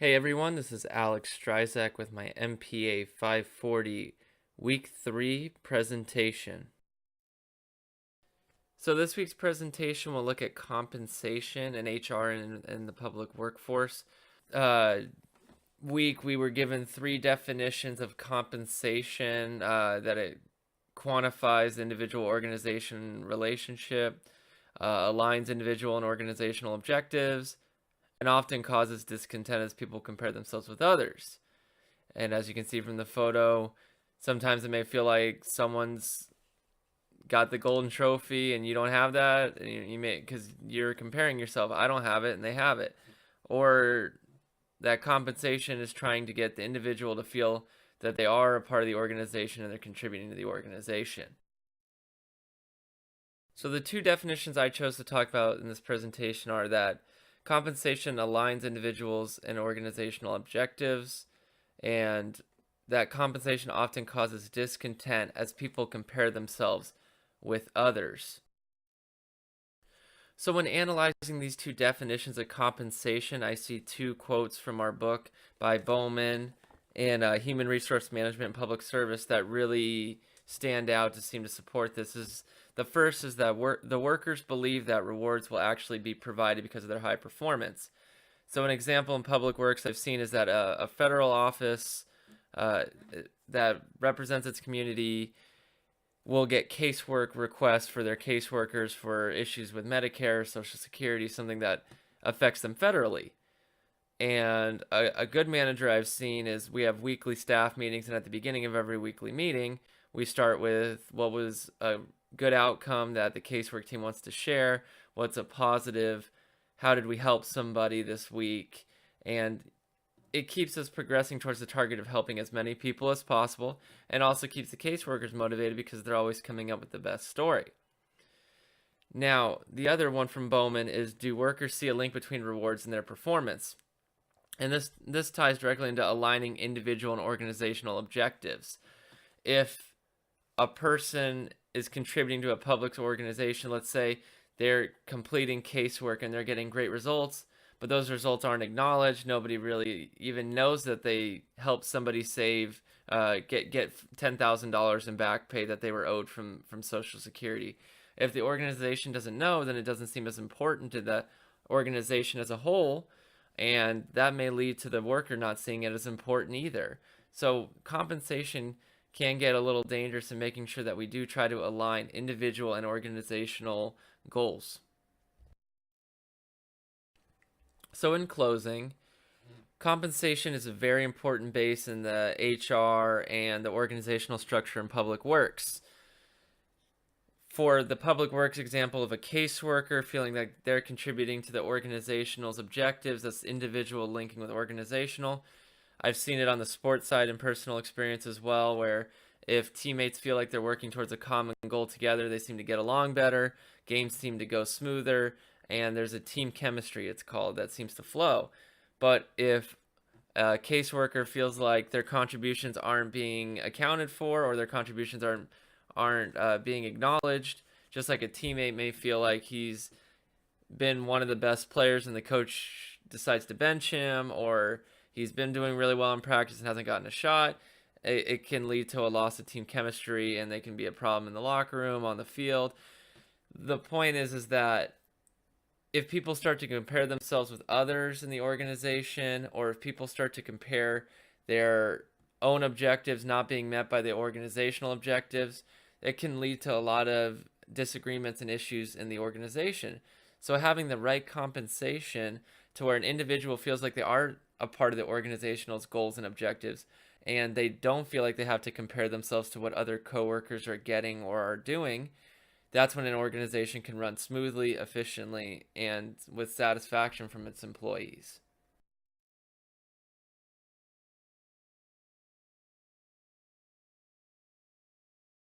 Hey everyone, this is Alex Strizak with my MPA 540 Week 3 presentation. So this week's presentation will look at compensation and HR in the public workforce. Uh, we were given three definitions of compensation that it quantifies the individual organization relationship, aligns individual and organizational objectives, and often causes discontent as people compare themselves with others. And as you can see from the photo, sometimes it may feel like someone's got the golden trophy and you don't have that. And you may, because you're comparing yourself. I don't have it and they have it. Or that compensation is trying to get the individual to feel that they are a part of the organization and they're contributing to the organization. So the two definitions I chose to talk about in this presentation are that compensation aligns individuals and organizational objectives, and that compensation often causes discontent as people compare themselves with others. So when analyzing these two definitions of compensation, I see two quotes from our book by Bowman and Human Resource Management and Public Service that really stand out to seem to support this. The first is that the workers believe that rewards will actually be provided because of their high performance. So an example in public works I've seen is that a federal office that represents its community will get casework requests for their caseworkers for issues with Medicare, Social Security, something that affects them federally. And a good manager I've seen is we have weekly staff meetings, and at the beginning of every weekly meeting, we start with what was a good outcome that the casework team wants to share, what's a positive, how did we help somebody this week, and it keeps us progressing towards the target of helping as many people as possible, and also keeps the caseworkers motivated because they're always coming up with the best story. Now, the other one from Bowman is, do workers see a link between rewards and their performance? And this ties directly into aligning individual and organizational objectives. If a person is contributing to a public organization, let's say they're completing casework and they're getting great results, but those results aren't acknowledged. Nobody really even knows that they helped somebody save, get $10,000 in back pay that they were owed from Social Security. If the organization doesn't know, then it doesn't seem as important to the organization as a whole, and that may lead to the worker not seeing it as important either. So compensation can get a little dangerous in making sure that we do try to align individual and organizational goals. So in closing, compensation is a very important base in the HR and the organizational structure in public works. For the public works example of a caseworker feeling like they're contributing to the organizational's objectives, that's individual linking with organizational. I've seen it on the sports side in personal experience as well, where if teammates feel like they're working towards a common goal together, they seem to get along better, games seem to go smoother, and there's a team chemistry, it's called, that seems to flow. But if a caseworker feels like their contributions aren't being accounted for, or their contributions aren't being acknowledged, just like a teammate may feel like he's been one of the best players and the coach decides to bench him, or he's been doing really well in practice and hasn't gotten a shot, it can lead to a loss of team chemistry, and they can be a problem in the locker room, on the field. The point is that if people start to compare themselves with others in the organization, or if people start to compare their own objectives not being met by the organizational objectives, it can lead to a lot of disagreements and issues in the organization. So having the right compensation to where an individual feels like they are a part of the organizational's goals and objectives, and they don't feel like they have to compare themselves to what other coworkers are getting or are doing, that's when an organization can run smoothly, efficiently, and with satisfaction from its employees.